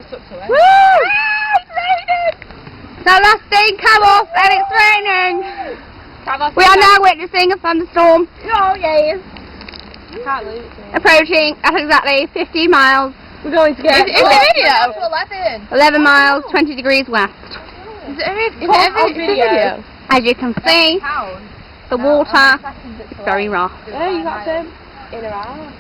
tucked away. Woo! It's raining! It's our last day in Kavos and it's raining! We are now witnessing a thunderstorm. Oh, yes. Can't believe it. Approaching at exactly 15 miles. We're going to get... Is it video? 11 miles, 20 degrees west. Is it video? As you can see, the water is very rough. Yeah, you got them in or out.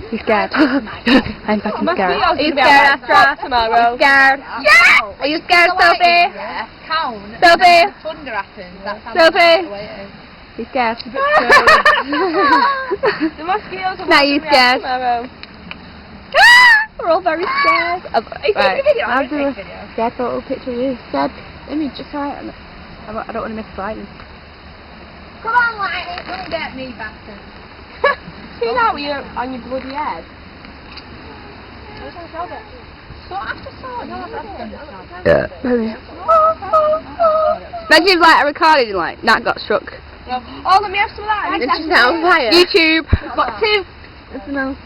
He's scared. I'm fucking scared. He's scared after tomorrow. Scared. Yeah! Are you scared, Sophie? Yeah, count. Sophie? Thunder happens. That's how Sophie? the way it is. He's scared. The mosquitoes are Now you scared. tomorrow. We're all very scared. Right. I'll do a scared photo picture of you. Scared image, just right. I don't want to miss lightning. Come on, Lightning. Come and get me, bastard. See that with your, on your bloody head? Yeah. Imagine if like I recorded and like Nat got struck. Oh, let me have some of that. It's just now on fire. YouTube. I've got 2. That's the most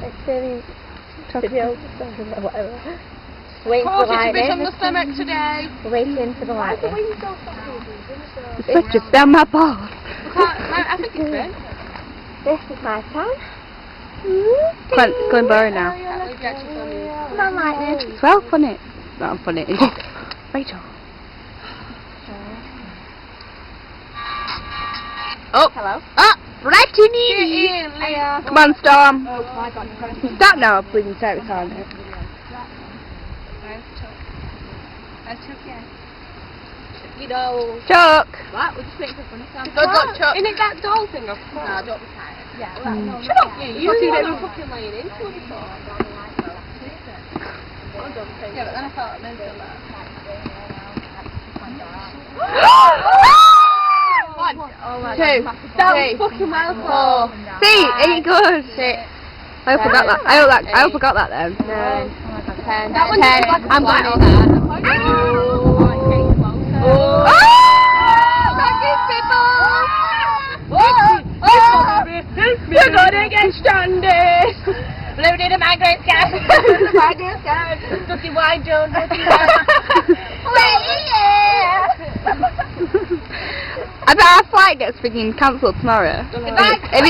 experience. Whatever. Waiting for the Lightning. on the stomach today. Waiting for the Lightning. The switch is down my balls. I think it's good. This is my time. It's going blurry now. Come on, Lightning. It's well funny. Not funny. Rachel. Oh. Hello. Ah! Lightning! Come on, Storm. Oh my god, Stop now, please. Start recording it. you know. Chuck! What? We'll just make a funny sound. Good luck, Chuck. Isn't it that doll thing up front? No, don't be tired. Yeah, well, no, Shut up! Yeah, you see that we're fucking laying into it before. Yeah, but then I felt mental Two. That was fucking well close. See, ain't good. I forgot that. I forgot that then. 9, 10. That one's 10. like a I'm flat going on that. We're gonna get stranded. Living in a migrant sky. Migrant sky. Dirty wine, Joan. Dirty wine. I bet our flight gets freaking cancelled tomorrow. If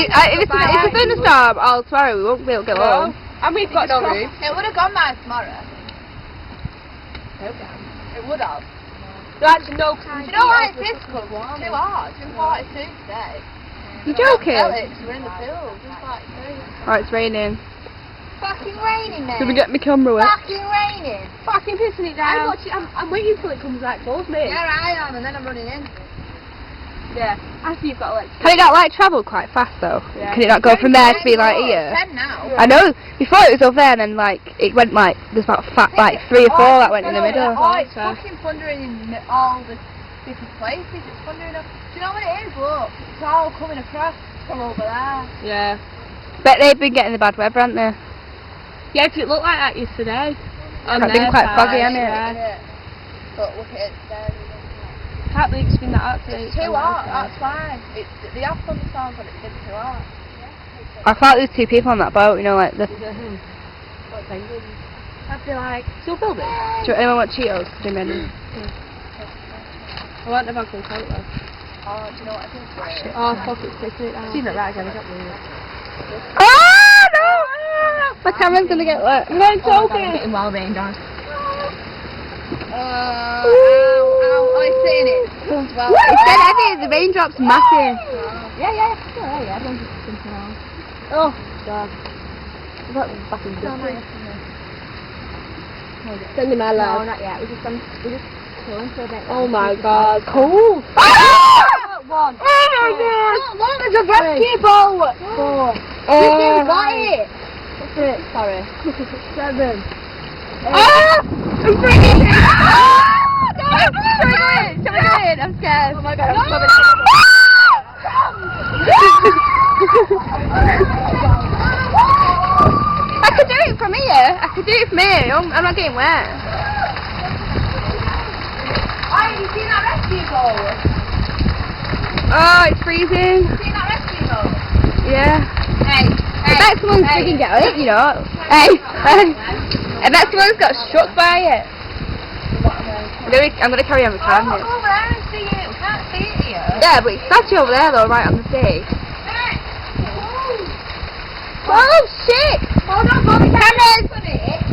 it's a thunderstorm all tomorrow, we won't be able to get home. And we've got no room. It would have gone by tomorrow. It would have. No, actually, no. Do you know why it's this cold? It's too hot. It's been 42 today. You joking? We're in the pool. Just like Oh, it's raining. fucking raining, mate. Did we get my camera wet? Fucking raining. Fucking pissing it down. I'm waiting till it comes like close, mate. Yeah, I am, and then I'm running in. Yeah. After you've got electricity. Can it not like travel quite fast though? Yeah. Can it not go from there to be like here? 10 now. I know. Before it was over there, and then like it went like there's about 3 or 4 that went in the middle. Oh, it's fucking thundering in all the different places. It's thundering up. Do you know what it is? Look, it's all coming across from over there. Yeah. Bet they've been getting the bad weather, haven't they? Yeah, 'cause it looked like that yesterday. It's been quite foggy, hasn't it? Yeah. But look at it there. Can't believe it's been that hot today. It's too hot, that's why. The have thunderstorms when it's been too hot. I thought there was 2 people on that boat, you know, like the... I'd be like, still filming? Do anyone want Cheetos? Do many? I want the bag of coat though. Oh, do you know what I think? Oh, fuck, it's taking it down. Seen it right again, I can't believe it. Oh, no! My camera's gonna get wet. No, it's okay. Getting well rained on. Oh, it's saying it. Well, It's dead heavy, the raindrops massive. Yeah. Everyone's just jumping around. Oh, God. I've got fucking good. Send me my love. No, not yet. We're just chilling for a bit. Oh my God. Cool. One. Oh my God. look, there's a rescue boat. 4. Oh, Got it. What's it? Sorry. 7. I'm freaking out! No, I'm struggling. I'm scared. Oh my God, I'm swimming. I could do it from here. I'm not getting wet. Oh, you seen that rescue boat? Oh, it's freezing. You seen that rescue boat? Yeah. Hey, bet someone's frigging get it, you know. Hey, I bet someone's got struck by it. I'm gonna carry on recording it. Over there and see it. We can't see it here. Yeah, but it's actually over there though, right on the sea. Oh shit! Hold on, cameras!